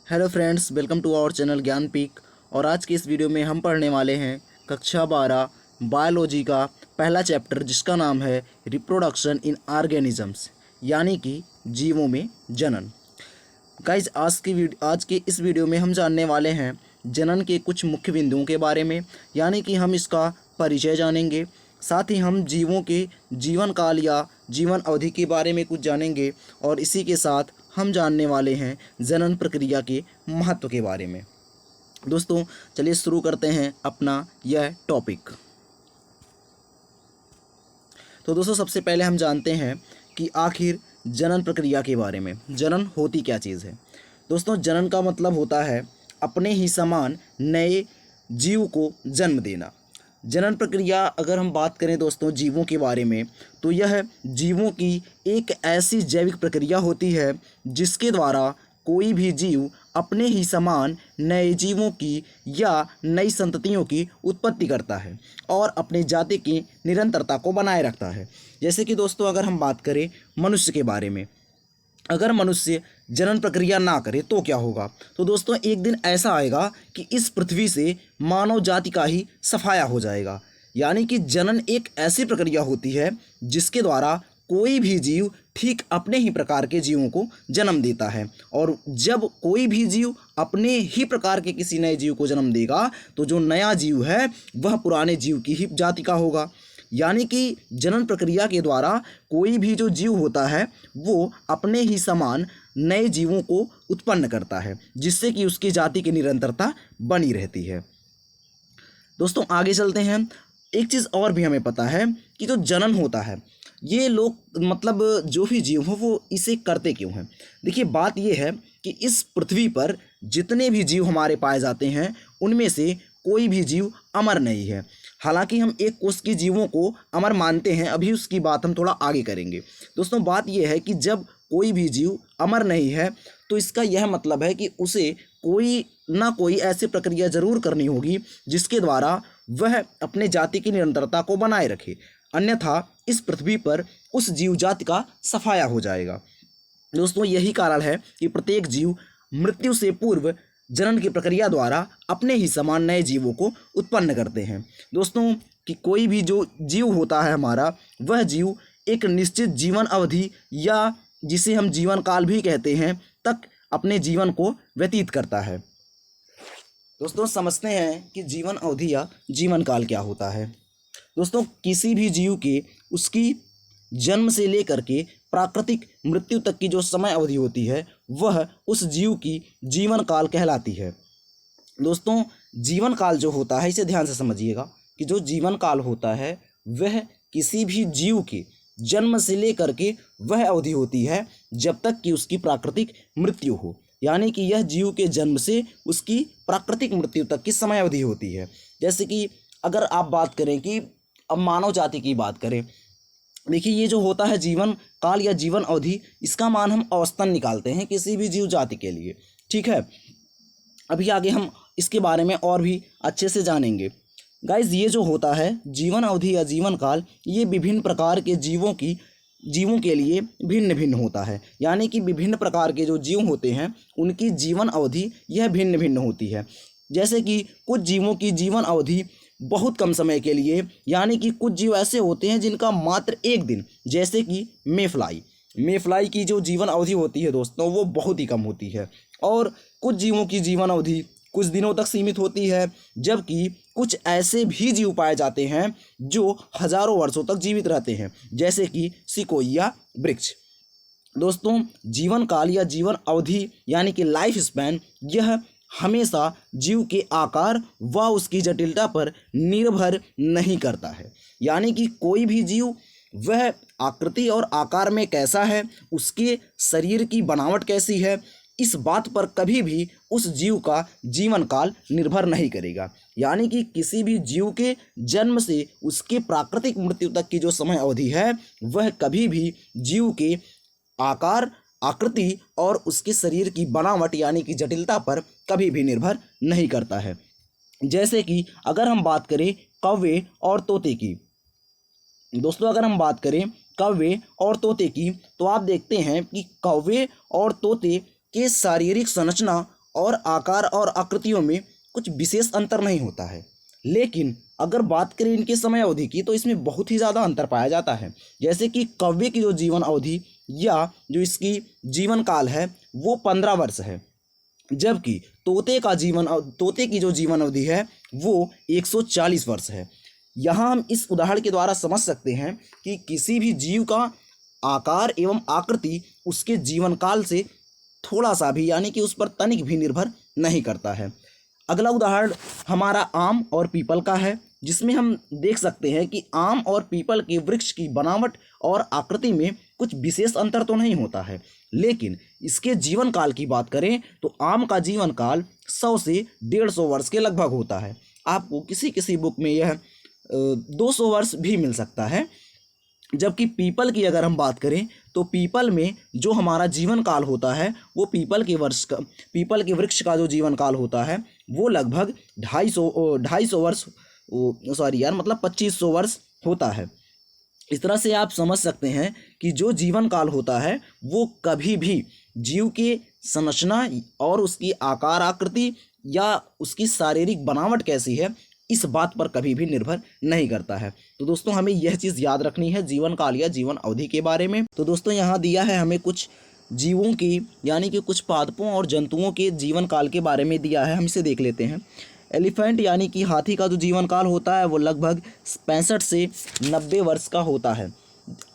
Hello friends, welcome to our channel Gyan Peak. और आज की इस वीडियो में हम पढ़ने वाले हैं कक्षा 12 बायोलॉजी का पहला चैप्टर, जिसका नाम है रिप्रोडक्शन इन ऑर्गेनिजम्स, यानी कि जीवों में जनन। गाइज, आज के इस वीडियो में हम जानने वाले हैं जनन के कुछ मुख्य बिंदुओं के बारे में, यानी कि हम इसका परिचय जानेंगे। साथ ही हम जीवों के जीवन काल या जीवन अवधि के बारे में कुछ जानेंगे, और इसी के साथ हम जानने वाले हैं जनन प्रक्रिया के महत्व के बारे में। दोस्तों, चलिए शुरू करते हैं अपना यह टॉपिक। तो दोस्तों, सबसे पहले हम जानते हैं कि आखिर जनन प्रक्रिया के बारे में। जनन होती क्या चीज़ है? दोस्तों, जनन का मतलब होता है अपने ही समान नए जीव को जन्म देना। जनन प्रक्रिया अगर हम बात करें दोस्तों जीवों के बारे में, तो यह जीवों की एक ऐसी जैविक प्रक्रिया होती है जिसके द्वारा कोई भी जीव अपने ही समान नए जीवों की या नई संततियों की उत्पत्ति करता है और अपने जाति की निरंतरता को बनाए रखता है। जैसे कि दोस्तों अगर हम बात करें मनुष्य के बारे में, अगर मनुष्य जनन प्रक्रिया ना करे तो क्या होगा? तो दोस्तों एक दिन ऐसा आएगा कि इस पृथ्वी से मानव जाति का ही सफाया हो जाएगा। यानी कि जनन एक ऐसी प्रक्रिया होती है जिसके द्वारा कोई भी जीव ठीक अपने ही प्रकार के जीवों को जन्म देता है, और जब कोई भी जीव अपने ही प्रकार के किसी नए जीव को जन्म देगा तो जो नया जीव है वह पुराने जीव की ही जाति का होगा। यानी कि जनन प्रक्रिया के द्वारा कोई भी जो जीव होता है वो अपने ही समान नए जीवों को उत्पन्न करता है, जिससे कि उसकी जाति की निरंतरता बनी रहती है। दोस्तों आगे चलते हैं। एक चीज़ और भी हमें पता है कि जो जनन होता है, ये लोग मतलब जो भी जीव हो वो इसे करते क्यों हैं? देखिए, बात ये है कि इस पृथ्वी पर जितने भी जीव हमारे पाए जाते हैं उनमें से कोई भी जीव अमर नहीं है। हालांकि हम एक कोष के जीवों को अमर मानते हैं, अभी उसकी बात हम थोड़ा आगे करेंगे। दोस्तों बात यह है कि जब कोई भी जीव अमर नहीं है तो इसका यह मतलब है कि उसे कोई ना कोई ऐसी प्रक्रिया जरूर करनी होगी जिसके द्वारा वह अपने जाति की निरंतरता को बनाए रखे, अन्यथा इस पृथ्वी पर उस जीव जाति का सफाया हो जाएगा। दोस्तों यही कारण है कि प्रत्येक जीव मृत्यु से पूर्व जनन की प्रक्रिया द्वारा अपने ही समान नए जीवों को उत्पन्न करते हैं। दोस्तों कि कोई भी जो जीव होता है हमारा, वह जीव एक निश्चित जीवन अवधि या जिसे हम जीवन काल भी कहते हैं तक अपने जीवन को व्यतीत करता है। दोस्तों समझते हैं कि जीवन अवधि या जीवन काल क्या होता है। दोस्तों किसी भी जीव के उसकी जन्म से लेकर के प्राकृतिक मृत्यु तक की जो समय अवधि होती है वह उस जीव की जीवन काल कहलाती है। दोस्तों जीवन काल जो होता है, इसे ध्यान से समझिएगा कि जो जीवन काल होता है वह किसी भी जीव के जन्म से लेकर के वह अवधि होती है जब तक कि उसकी प्राकृतिक मृत्यु हो। यानी कि यह जीव के जन्म से उसकी प्राकृतिक मृत्यु तक की समय अवधि होती है। जैसे कि अगर आप बात करें कि अब मानव जाति की बात करें, देखिए ये जो होता है जीवन काल या जीवन अवधि, इसका मान हम औसतन निकालते हैं किसी भी जीव जाति के लिए, ठीक है। अभी आगे हम इसके बारे में और भी अच्छे से जानेंगे। गाइज ये जो होता है जीवन अवधि या जीवन काल, ये विभिन्न प्रकार के जीवों के लिए भिन्न भिन्न होता है। यानी कि विभिन्न प्रकार के जो जीव होते हैं उनकी जीवन अवधि यह भिन्न भिन्न होती है। जैसे कि कुछ जीवों की जीवन अवधि बहुत कम समय के लिए, यानी कि कुछ जीव ऐसे होते हैं जिनका मात्र एक दिन, जैसे कि मेफ्लाई की जो जीवन अवधि होती है दोस्तों वो बहुत ही कम होती है। और कुछ जीवों की जीवन अवधि कुछ दिनों तक सीमित होती है, जबकि कुछ ऐसे भी जीव पाए जाते हैं जो हजारों वर्षों तक जीवित रहते हैं, जैसे कि सिकोया वृक्ष। दोस्तों जीवन काल या जीवन अवधि यानी कि लाइफ स्पैन, यह हमेशा जीव के आकार व उसकी जटिलता पर निर्भर नहीं करता है। यानी कि कोई भी जीव वह आकृति और आकार में कैसा है, उसके शरीर की बनावट कैसी है, इस बात पर कभी भी उस जीव का जीवन काल निर्भर नहीं करेगा। यानी कि किसी भी जीव के जन्म से उसके प्राकृतिक मृत्यु तक की जो समय अवधि है वह कभी भी जीव के आकार, आकृति और उसके शरीर की बनावट यानी कि जटिलता पर कभी भी निर्भर नहीं करता है। जैसे कि अगर हम बात करें कौवे और तोते की, दोस्तों अगर हम बात करें कौवे और तोते की, तो आप देखते हैं कि कौवे और तोते के शारीरिक संरचना और आकार और आकृतियों में कुछ विशेष अंतर नहीं होता है, लेकिन अगर बात करें इनके समय अवधि की तो इसमें बहुत ही ज़्यादा अंतर पाया जाता है। जैसे कि कौवे की जो जीवन अवधि या जो इसकी जीवन काल है वो 15 वर्ष है, जबकि तोते की जो जीवन अवधि है वो 140 वर्ष है। यहाँ हम इस उदाहरण के द्वारा समझ सकते हैं कि किसी भी जीव का आकार एवं आकृति उसके जीवन काल से थोड़ा सा भी यानी कि उस पर तनिक भी निर्भर नहीं करता है। अगला उदाहरण हमारा आम और पीपल का है, जिसमें हम देख सकते हैं कि आम और पीपल के वृक्ष की बनावट और आकृति में कुछ विशेष अंतर तो नहीं होता है, लेकिन इसके जीवन काल की बात करें तो आम का जीवन काल 100 से 150 वर्ष के लगभग होता है। आपको किसी किसी बुक में यह 200 वर्ष भी मिल सकता है। जबकि पीपल की अगर हम बात करें तो पीपल में जो हमारा जीवन काल होता है वो पीपल के वृक्ष का जो जीवन काल होता है वो लगभग 250 वर्ष, सॉरी यार, मतलब 2500 वर्ष होता है। इस तरह से आप समझ सकते हैं कि जो जीवन काल होता है वो कभी भी जीव के संरचना और उसकी आकार आकृति या उसकी शारीरिक बनावट कैसी है इस बात पर कभी भी निर्भर नहीं करता है। तो दोस्तों हमें यह चीज़ याद रखनी है जीवन काल या जीवन अवधि के बारे में। तो दोस्तों यहाँ दिया है हमें कुछ जीवों की यानी कि कुछ पादपों और जंतुओं के जीवन काल के बारे में दिया है, हम इसे देख लेते हैं। एलिफेंट यानी कि हाथी का जो जीवन काल होता है वो लगभग 65 से 90 वर्ष का होता है।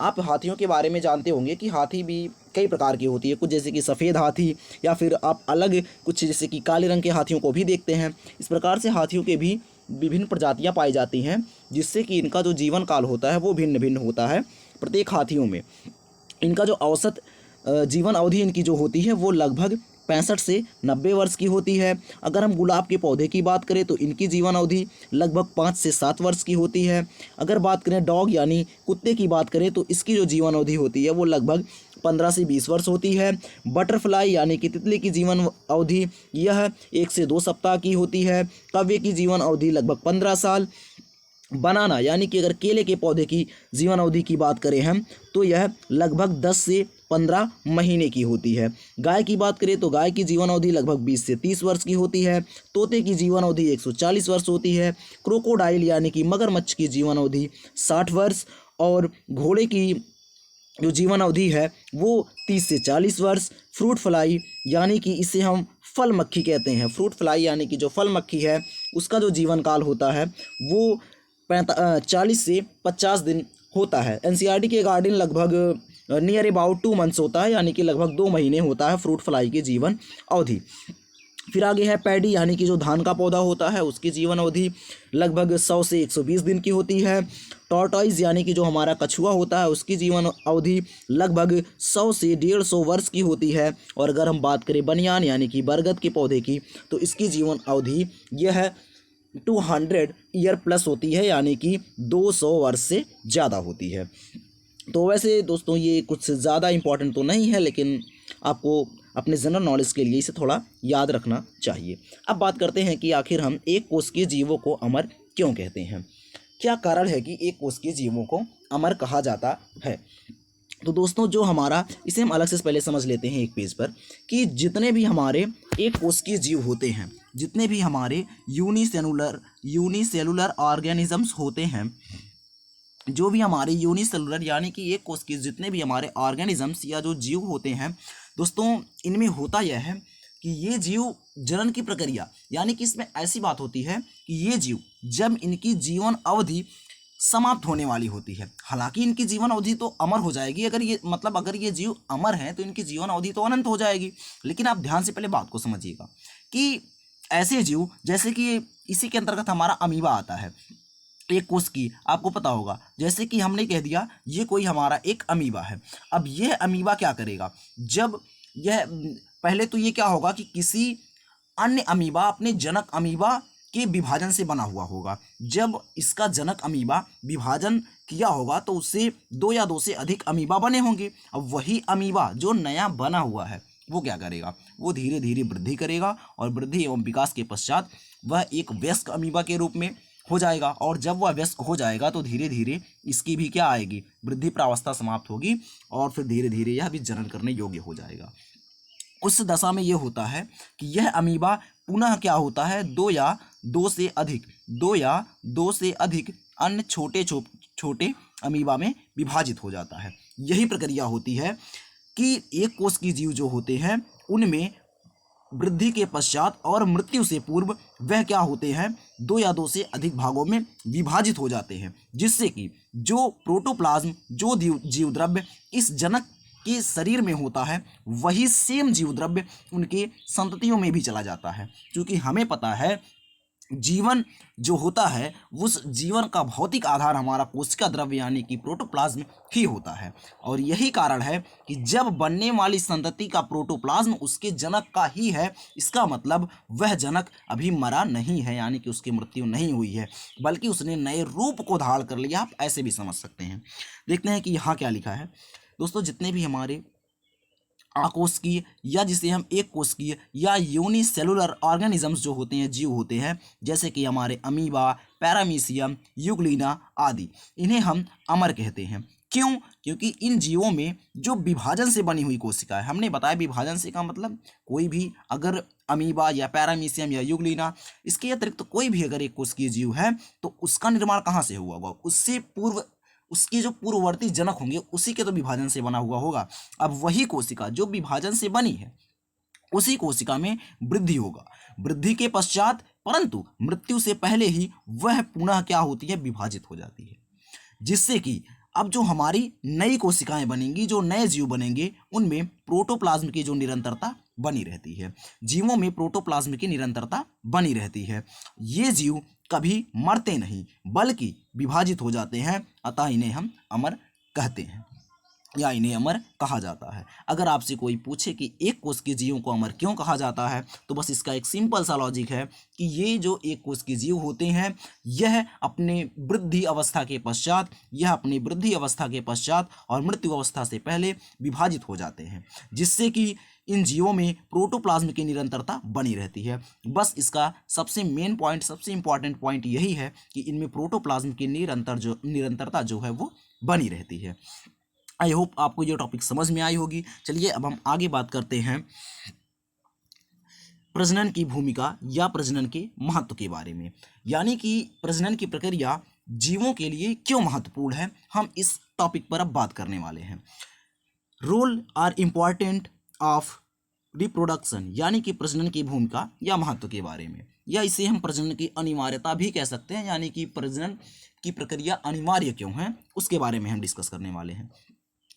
आप हाथियों के बारे में जानते होंगे कि हाथी भी कई प्रकार की होती है, कुछ जैसे कि सफ़ेद हाथी या फिर आप अलग कुछ जैसे कि काले रंग के हाथियों को भी देखते हैं। इस प्रकार से हाथियों के भी विभिन्न प्रजातियां पाई जाती हैं, जिससे कि इनका जो जीवन काल होता है वो भिन्न भिन्न होता है प्रत्येक हाथियों में। इनका जो औसत जीवन अवधि इनकी जो होती है वो लगभग 65 से 90 वर्ष की होती है। अगर हम गुलाब के पौधे की बात करें तो इनकी जीवन अवधि लगभग 5 से 7 वर्ष की होती है। अगर बात करें डॉग यानी कुत्ते की बात करें तो इसकी जो जीवन अवधि होती है वो लगभग 15 से 20 वर्ष होती है। बटरफ्लाई यानी कि तितली की जीवन अवधि यह 1 से 2 सप्ताह की होती है। कौवे की जीवन अवधि लगभग 15 साल। बनाना यानी कि अगर केले के पौधे की जीवन अवधि की बात करें हम तो यह लगभग 10 से 15 महीने की होती है। गाय की बात करें तो गाय की जीवन अवधि लगभग 20 से 30 वर्ष की होती है। तोते की जीवन अवधि 140 वर्ष होती है। क्रोकोडाइल यानी कि मगरमच्छ की जीवन अवधि 60 वर्ष और घोड़े की जो जीवन अवधि है वो 30 से 40 वर्ष। फ्रूट फ्लाई यानी कि इसे हम फल मक्खी कहते हैं। फ्रूट फ्लाई यानी कि जो फल मक्खी है उसका जो जीवन काल होता है वो 40 से 50 दिन होता है। एनसीईआरटी के अकॉर्डिंग लगभग नियर अबाउट 2 मंथ्स होता है, यानी कि लगभग 2 महीने होता है फ्रूट फ्लाई की जीवन अवधि। फिर आगे है पैडी यानी कि जो धान का पौधा होता है उसकी जीवन अवधि लगभग 100 से 120 दिन की होती है। टॉर्टॉइज यानी कि जो हमारा कछुआ होता है उसकी जीवन अवधि लगभग 100 से 150 वर्ष की होती है। और अगर हम बात करें बनियान यानी कि बरगद के पौधे की तो इसकी जीवन अवधि यह 200 ईयर प्लस होती है, यानी कि 200 वर्ष से ज़्यादा होती है। तो वैसे दोस्तों ये कुछ ज़्यादा इम्पॉर्टेंट तो नहीं है, लेकिन आपको अपने जनरल नॉलेज के लिए इसे थोड़ा याद रखना चाहिए। अब बात करते हैं कि आखिर हम एक कोशिकीय जीवों को अमर क्यों कहते हैं। क्या कारण है कि एक कोशिकीय जीवों को अमर कहा जाता है। तो दोस्तों जो हमारा इसे हम अलग से पहले समझ लेते हैं एक पेज पर कि जितने भी हमारे एक कोशिकीय जीव होते हैं, जितने भी हमारे यूनिसेलुलर ऑर्गेनिजम्स होते हैं, जो भी हमारे यूनिसेलुलर यानी कि एक कोशिकीय जितने भी हमारे ऑर्गेनिजम्स या जो जीव होते हैं दोस्तों, इनमें होता यह है कि ये जीव जनन की प्रक्रिया यानी कि इसमें ऐसी बात होती है कि ये जीव जब इनकी जीवन अवधि समाप्त होने वाली होती है, हालांकि इनकी जीवन अवधि तो अमर हो जाएगी, अगर ये जीव अमर हैं तो इनकी जीवन अवधि तो अनंत हो जाएगी। लेकिन आप ध्यान से पहले बात को समझिएगा कि ऐसे जीव जैसे कि इसी के अंतर्गत हमारा अमीबा आता है, एक कोशिकी, आपको पता होगा, जैसे कि हमने कह दिया ये कोई हमारा एक अमीबा है। अब यह अमीबा क्या करेगा, जब यह पहले तो ये क्या होगा कि किसी अन्य अमीबा अपने जनक अमीबा के विभाजन से बना हुआ होगा। जब इसका जनक अमीबा विभाजन किया होगा तो उससे 2 या 2 से अधिक अमीबा बने होंगे। अब वही अमीबा जो नया बना हुआ है वो क्या करेगा, वो धीरे धीरे वृद्धि करेगा और वृद्धि एवं विकास के पश्चात वह एक वयस्क अमीबा के रूप में हो जाएगा। और जब वह वयस्क हो जाएगा तो धीरे धीरे इसकी भी क्या आएगी, वृद्धि प्रावस्था समाप्त होगी और फिर धीरे धीरे यह भी जनन करने योग्य हो जाएगा। उस दशा में ये होता है कि यह अमीबा पुनः क्या होता है, दो या दो से अधिक अन्य छोटे अमीबा में विभाजित हो जाता है। यही प्रक्रिया होती है कि एक कोष की जीव जो होते हैं उनमें वृद्धि के पश्चात और मृत्यु से पूर्व वह क्या होते हैं, दो या दो से अधिक भागों में विभाजित हो जाते हैं, जिससे कि जो प्रोटोप्लाज्म, जो जीव द्रव्य इस जनक के शरीर में होता है, वही सेम जीव द्रव्य उनके संततियों में भी चला जाता है। क्योंकि हमें पता है जीवन जो होता है उस जीवन का भौतिक आधार हमारा कोशिका द्रव्य यानी कि प्रोटोप्लाज्म ही होता है। और यही कारण है कि जब बनने वाली संतति का प्रोटोप्लाज्म उसके जनक का ही है, इसका मतलब वह जनक अभी मरा नहीं है, यानी कि उसकी मृत्यु नहीं हुई है, बल्कि उसने नए रूप को धारण कर लिया। आप ऐसे भी समझ सकते हैं। देखते हैं कि यहाँ क्या लिखा है। दोस्तों, जितने भी हमारे अकोशिकीय या जिसे हम एक कोशिकीय या यूनिसेलुलर ऑर्गेनिजम्स जो होते हैं, जीव होते हैं, जैसे कि हमारे अमीबा, पैरामीशियम, यूग्लिना आदि, इन्हें हम अमर कहते हैं। क्यों? क्योंकि इन जीवों में जो विभाजन से बनी हुई कोशिका है, हमने बताया विभाजन से का मतलब कोई भी अगर अमीबा या पैरामीशियम या यूग्लिना, इसके अतिरिक्त कोई भी अगर एक कोशिकीय जीव है तो उसका निर्माण कहाँ से हुआ होगा, उससे पूर्व उसके जो पूर्ववर्ती जनक होंगे उसी के तो विभाजन से बना हुआ होगा। अब वही कोशिका जो विभाजन से बनी है उसी कोशिका में वृद्धि होगा, वृद्धि के पश्चात परंतु मृत्यु से पहले ही वह पुनः क्या होती है, विभाजित हो जाती है, जिससे कि अब जो हमारी नई कोशिकाएं बनेंगी, जो नए जीव बनेंगे, उनमें प्रोटोप्लाज्म की जो निरंतरता बनी रहती है, जीवों में प्रोटोप्लाज्म की निरंतरता बनी रहती है। ये जीव कभी मरते नहीं बल्कि विभाजित हो जाते हैं, अतः इन्हें हम अमर कहते हैं या इन्हें अमर कहा जाता है। अगर आपसे कोई पूछे कि एक कोश के जीवों को अमर क्यों कहा जाता है, तो बस इसका एक सिंपल सा लॉजिक है कि ये जो एक कोश के जीव होते हैं यह अपने वृद्धि अवस्था के पश्चात और मृत्यु अवस्था से पहले विभाजित हो जाते हैं, जिससे कि इन जीवों में प्रोटोप्लाज्म की निरंतरता बनी रहती है। बस इसका सबसे मेन पॉइंट, सबसे इंपॉर्टेंट पॉइंट यही है कि इनमें प्रोटोप्लाज्म की निरंतरता जो है वो बनी रहती है। आई होप आपको ये टॉपिक समझ में आई होगी। चलिए अब हम आगे बात करते हैं प्रजनन की भूमिका या प्रजनन के महत्व के बारे में, यानी कि प्रजनन की प्रक्रिया जीवों के लिए क्यों महत्वपूर्ण है, हम इस टॉपिक पर अब बात करने वाले हैं। Role are important of reproduction, यानी कि प्रजनन की भूमिका या महत्व के बारे में, या इसे हम प्रजनन की अनिवार्यता भी कह सकते हैं, यानी कि प्रजनन की प्रक्रिया अनिवार्य क्यों है उसके बारे में हम डिस्कस करने वाले हैं।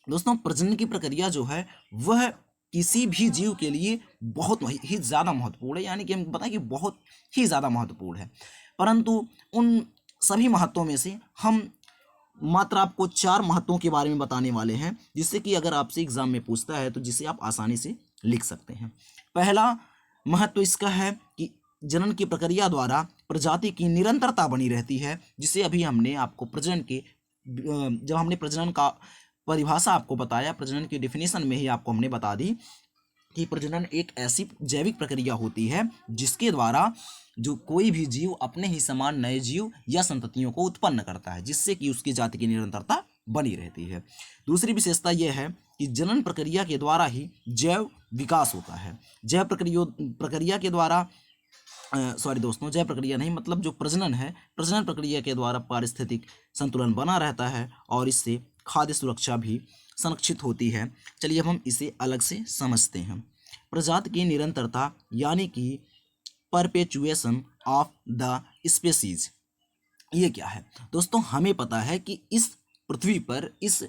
दोस्तों, प्रजनन की प्रक्रिया जो है वह किसी भी जीव के लिए बहुत ही ज़्यादा महत्वपूर्ण है, यानी कि हम बताएं कि बहुत ही ज़्यादा महत्वपूर्ण है, परंतु उन सभी महत्वों में से हम मात्र आपको 4 महत्वों के बारे में बताने वाले हैं, जिससे कि अगर आपसे एग्जाम में पूछता है तो जिसे आप आसानी से लिख सकते हैं। पहला महत्व इसका है कि जनन की प्रक्रिया द्वारा प्रजाति की निरंतरता बनी रहती है, जिसे अभी हमने आपको जब हमने प्रजनन का परिभाषा आपको बताया, प्रजनन की डेफिनेशन में ही आपको हमने बता दी कि प्रजनन एक ऐसी जैविक प्रक्रिया होती है जिसके द्वारा जो कोई भी जीव अपने ही समान नए जीव या संततियों को उत्पन्न करता है, जिससे कि उसकी जाति की निरंतरता बनी रहती है। दूसरी विशेषता यह है कि जनन प्रक्रिया के द्वारा ही जैव विकास होता है। जैव प्रक्रिया के द्वारा जैव प्रक्रिया नहीं, मतलब जो प्रजनन है, प्रजनन प्रक्रिया के द्वारा पारिस्थितिक संतुलन बना रहता है और इससे खाद्य सुरक्षा भी संरक्षित होती है। चलिए अब हम इसे अलग से समझते हैं। प्रजाति की निरंतरता यानी कि परपेचुएशन ऑफ द स्पेसीज, ये क्या है? दोस्तों, हमें पता है कि इस पृथ्वी पर, इस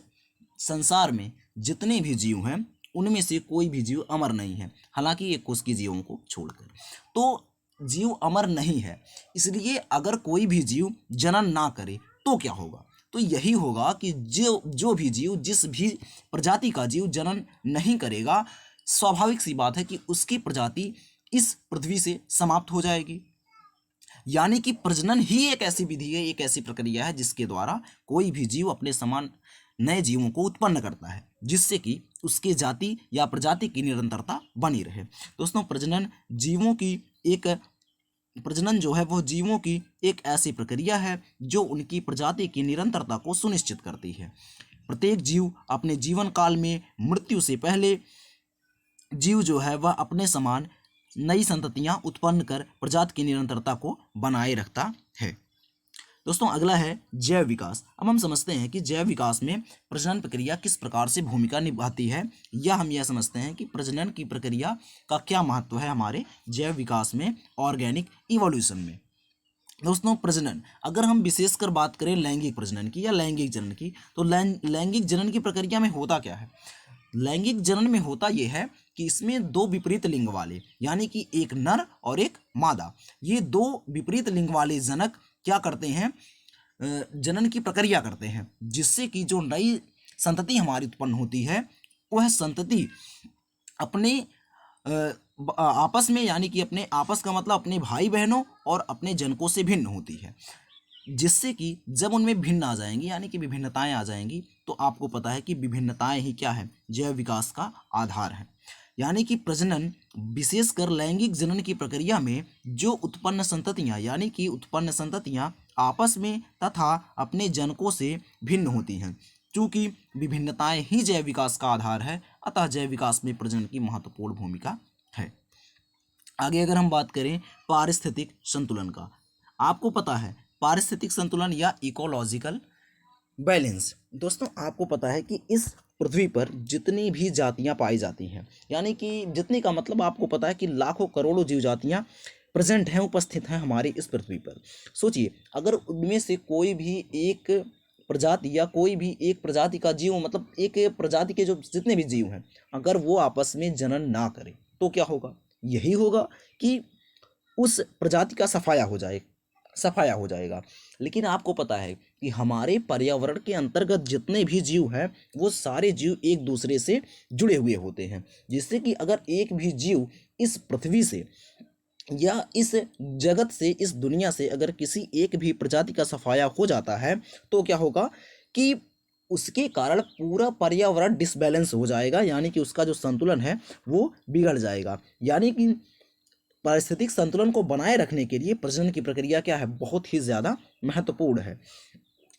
संसार में जितने भी जीव हैं उनमें से कोई भी जीव अमर नहीं है, हालांकि एक कोश के जीवों को छोड़कर। तो जीव अमर नहीं है, इसलिए अगर कोई भी जीव जनन ना करे तो क्या होगा? तो यही होगा कि जो भी जीव, जिस भी प्रजाति का जीव जनन नहीं करेगा, स्वाभाविक सी बात है कि उसकी प्रजाति इस पृथ्वी से समाप्त हो जाएगी। यानी कि प्रजनन ही एक ऐसी विधि है, एक ऐसी प्रक्रिया है जिसके द्वारा कोई भी जीव अपने समान नए जीवों को उत्पन्न करता है, जिससे कि उसके जाति या प्रजाति की निरंतरता बनी रहे। दोस्तों, प्रजनन जो है वह जीवों की एक ऐसी प्रक्रिया है जो उनकी प्रजाति की निरंतरता को सुनिश्चित करती है। प्रत्येक जीव अपने जीवन काल में मृत्यु से पहले जीव जो है वह अपने समान नई संततियां उत्पन्न कर प्रजाति की निरंतरता को बनाए रखता है। दोस्तों अगला है जैव विकास। अब हम समझते हैं कि जैव विकास में प्रजनन प्रक्रिया किस प्रकार से भूमिका निभाती है, या हम यह समझते हैं कि प्रजनन की प्रक्रिया का क्या महत्व है हमारे जैव विकास में, ऑर्गेनिक इवोल्यूशन में। दोस्तों प्रजनन, अगर हम विशेषकर बात करें लैंगिक प्रजनन की या लैंगिक जनन की, तो लैंगिक जनन की प्रक्रिया में होता क्या है। लैंगिक जनन में होता यह है कि इसमें दो विपरीत लिंग वाले, यानी कि एक नर और एक मादा, ये दो विपरीत लिंग वाले जनक क्या करते हैं, जनन की प्रक्रिया करते हैं, जिससे कि जो नई संतति हमारी उत्पन्न होती है वह संतति अपने आपस में, यानी कि अपने आपस का मतलब अपने भाई बहनों और अपने जनकों से भिन्न होती है, जिससे कि जब उनमें भिन्न आ जाएंगी, यानी कि विभिन्नताएं आ जाएंगी, तो आपको पता है कि विभिन्नताएं ही क्या है, जैव विकास का आधार है। यानी कि प्रजनन, विशेषकर लैंगिक जनन की प्रक्रिया में जो उत्पन्न संततियां, यानी कि उत्पन्न संततियां आपस में तथा अपने जनकों से भिन्न होती हैं। चूँकि विभिन्नताएं ही जैव विकास का आधार है, अतः जैव विकास में प्रजनन की महत्वपूर्ण भूमिका है। आगे अगर हम बात करें पारिस्थितिक संतुलन का, आपको पता है पारिस्थितिक संतुलन या इकोलॉजिकल बैलेंस। दोस्तों आपको पता है कि इस पृथ्वी पर जितनी भी जातियां पाई जाती हैं, यानी कि जितनी का मतलब आपको पता है कि लाखों करोड़ों जीव जातियां प्रेजेंट हैं, उपस्थित हैं हमारी इस पृथ्वी पर। सोचिए अगर उनमें से कोई भी एक प्रजाति या कोई भी एक प्रजाति का जीव, मतलब एक प्रजाति के जो जितने भी जीव हैं, अगर वो आपस में जनन ना करें तो क्या होगा, यही होगा कि उस प्रजाति का सफाया हो जाएगा। लेकिन आपको पता है कि हमारे पर्यावरण के अंतर्गत जितने भी जीव हैं वो सारे जीव एक दूसरे से जुड़े हुए होते हैं, जिससे कि अगर एक भी जीव इस पृथ्वी से या इस जगत से, इस दुनिया से अगर किसी एक भी प्रजाति का सफाया हो जाता है तो क्या होगा कि उसके कारण पूरा पर्यावरण डिसबैलेंस हो जाएगा, यानी कि उसका जो संतुलन है वो बिगड़ जाएगा। यानी कि पारिस्थितिक संतुलन को बनाए रखने के लिए प्रजनन की प्रक्रिया क्या है, बहुत ही ज़्यादा महत्वपूर्ण है।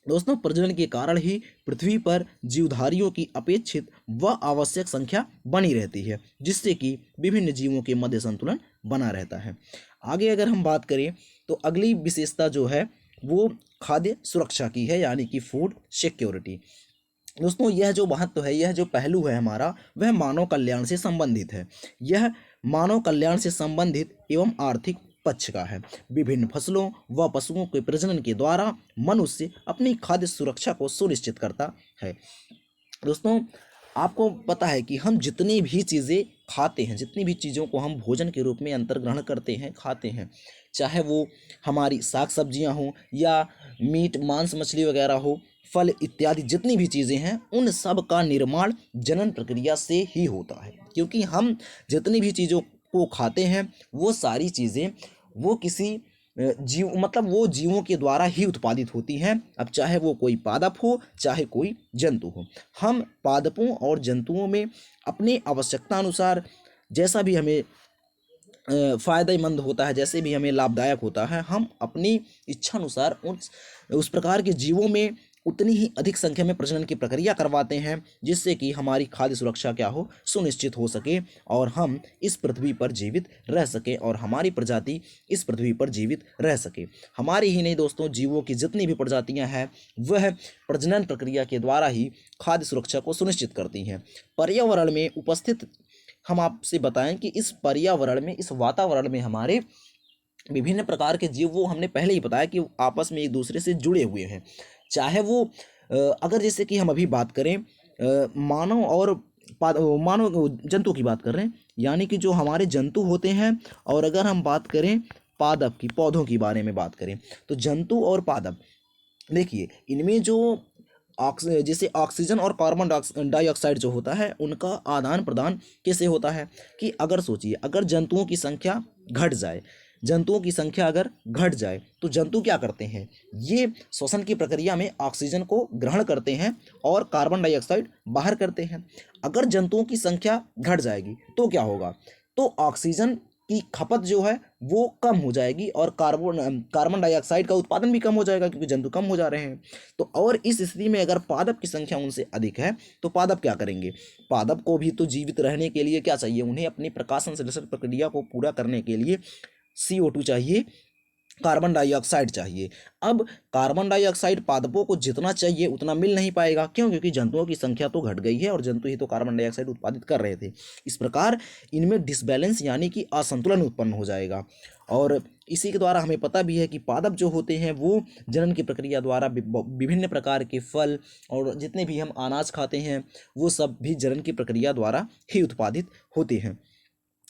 दोस्तों प्रजनन के कारण ही पृथ्वी पर जीवधारियों की अपेक्षित व आवश्यक संख्या बनी रहती है, जिससे कि विभिन्न जीवों के मध्य संतुलन बना रहता है। आगे अगर हम बात करें तो अगली विशेषता जो है वो खाद्य सुरक्षा की है, यानी कि फूड सिक्योरिटी। दोस्तों यह जो महत्व है, यह जो पहलू है हमारा, वह मानव कल्याण से संबंधित है। यह मानव कल्याण से संबंधित एवं आर्थिक पक्ष का है। विभिन्न फसलों व पशुओं के प्रजनन के द्वारा मनुष्य अपनी खाद्य सुरक्षा को सुनिश्चित करता है। दोस्तों आपको पता है कि हम जितनी भी चीज़ें खाते हैं, जितनी भी चीज़ों को हम भोजन के रूप में अंतर्ग्रहण करते हैं, खाते हैं, चाहे वो हमारी साग सब्जियां हों या मीट मांस मछली वगैरह हो, फल इत्यादि जितनी भी चीज़ें हैं, उन सब का निर्माण जनन प्रक्रिया से ही होता है। क्योंकि हम जितनी भी चीज़ों को खाते हैं वो सारी चीज़ें वो किसी जीव, मतलब वो जीवों के द्वारा ही उत्पादित होती हैं। अब चाहे वो कोई पादप हो चाहे कोई जंतु हो, हम पादपों और जंतुओं में अपनी आवश्यकता अनुसार जैसा भी हमें फ़ायदेमंद होता है, जैसे भी हमें लाभदायक होता है, हम अपनी इच्छा अनुसार उस प्रकार के जीवों में उतनी ही अधिक संख्या में प्रजनन की प्रक्रिया करवाते हैं, जिससे कि हमारी खाद्य सुरक्षा क्या हो, सुनिश्चित हो सके और हम इस पृथ्वी पर जीवित रह सके और हमारी प्रजाति इस पृथ्वी पर जीवित रह सके। हमारी ही नहीं दोस्तों, जीवों की जितनी भी प्रजातियां हैं वह प्रजनन प्रक्रिया के द्वारा ही खाद्य सुरक्षा को सुनिश्चित करती हैं। पर्यावरण में उपस्थित, हम आपसे बताएं कि इस पर्यावरण में, इस वातावरण में हमारे विभिन्न प्रकार के जीव, वो हमने पहले ही बताया कि आपस में एक दूसरे से जुड़े हुए हैं। चाहे वो अगर जैसे कि हम अभी बात करें मानव और मानव जंतु की बात कर रहे हैं, यानी कि जो हमारे जंतु होते हैं, और अगर हम बात करें पादप की, पौधों की बारे में बात करें, तो जंतु और पादप, देखिए इनमें जो जैसे ऑक्सीजन और कार्बन डाइऑक्साइड जो होता है, उनका आदान प्रदान कैसे होता है कि अगर सोचिए, अगर जंतुओं की संख्या घट जाए, जंतुओं की संख्या अगर घट जाए तो जंतु क्या करते हैं, ये श्वसन की प्रक्रिया में ऑक्सीजन को ग्रहण करते हैं और कार्बन डाइऑक्साइड बाहर करते हैं। अगर जंतुओं की संख्या घट जाएगी तो क्या होगा, तो ऑक्सीजन की खपत जो है वो कम हो जाएगी और कार्बन डाइऑक्साइड का उत्पादन भी कम हो जाएगा, क्योंकि जंतु कम हो जा रहे हैं। तो और इस स्थिति में अगर पादप की संख्या उनसे अधिक है तो पादप क्या करेंगे? पादप को भी तो जीवित रहने के लिए क्या चाहिए? उन्हें अपनी प्रकाशन संश्लेषण प्रक्रिया को पूरा करने के लिए CO2 चाहिए, कार्बन डाइऑक्साइड चाहिए। अब कार्बन डाइऑक्साइड पादपों को जितना चाहिए उतना मिल नहीं पाएगा। क्यों? क्योंकि जंतुओं की संख्या तो घट गई है और जंतु ही तो कार्बन डाइऑक्साइड उत्पादित कर रहे थे। इस प्रकार इनमें डिसबैलेंस यानी कि असंतुलन उत्पन्न हो जाएगा। और इसी के द्वारा हमें पता भी है कि पादप जो होते हैं वो जनन की प्रक्रिया द्वारा विभिन्न प्रकार के फल और जितने भी हम अनाज खाते हैं वो सब भी जनन की प्रक्रिया द्वारा ही उत्पादित होते हैं।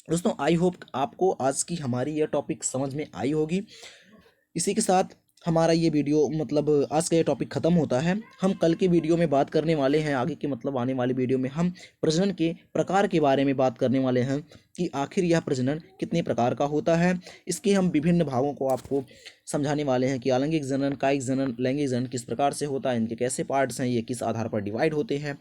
दोस्तों, आई होप आपको आज की हमारी यह टॉपिक समझ में आई होगी। इसी के साथ हमारा ये वीडियो मतलब आज का ये टॉपिक ख़त्म होता है। हम कल के वीडियो में बात करने वाले हैं, आगे की मतलब आने वाली वीडियो में हम प्रजनन के प्रकार के बारे में बात करने वाले हैं कि आखिर यह प्रजनन कितने प्रकार का होता है। इसके हम विभिन्न भागों को आपको समझाने वाले हैं कि आलैंगिक जनन, कायिक जनन, लैंगिक जनन किस प्रकार से होता है, इनके कैसे पार्ट्स हैं, ये किस आधार पर डिवाइड होते हैं।